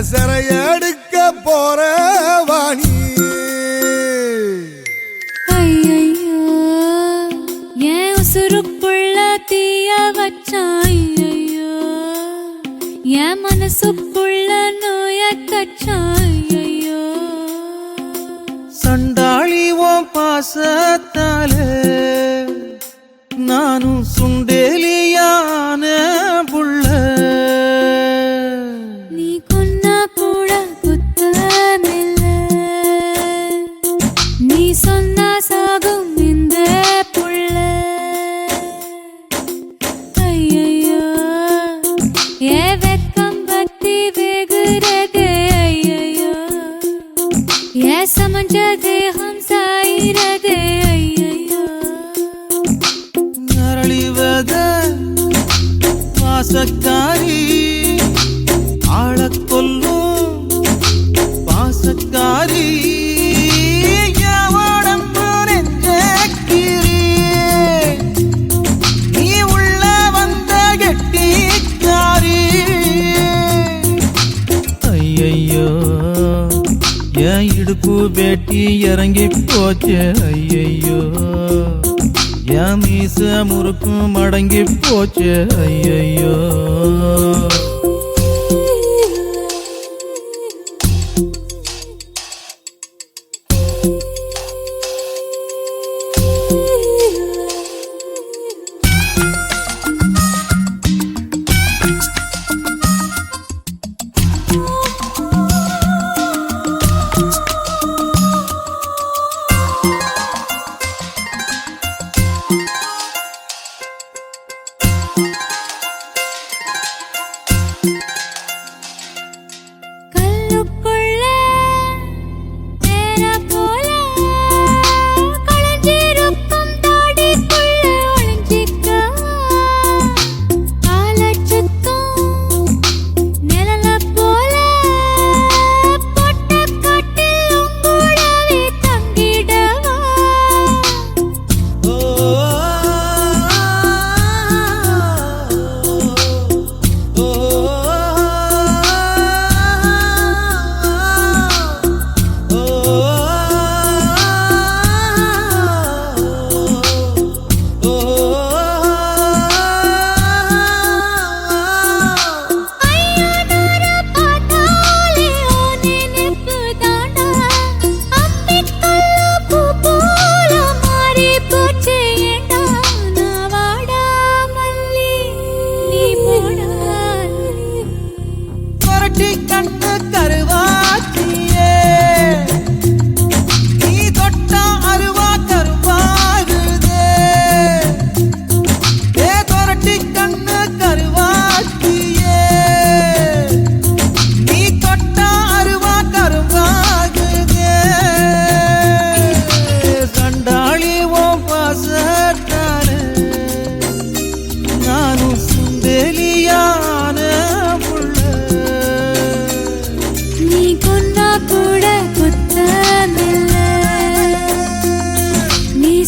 சரையடுக்க போற வாணி ஐயையோ ஏன் உசுருக்குள்ள தீய வச்சான் ஐயையோ என் மனசுக்குள்ள நோய கச்சான் ஐயையோ சண்டாளி ஓம் பாசத்தால நானும் சுண்டேலியான புள்ள சொன்னா சாகும் இந்த புள்ள ஐயையோ ஏ வெக்கம் பத்தி வெகுறதே ஐயையோ ஏ சமஞ்ச தேகம் சாயிரதே ஐயையோ நரளிவத வாசக்காரி ஆளக் கொல்லும் பாசக்காரி இடுப்பு வேட்டி இறங்கி போச்சு ஐயையோ என் மீச முறுக்கு மடங்கி போச்சு ஐயையோ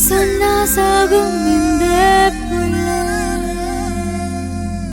சொன்னா சாகும்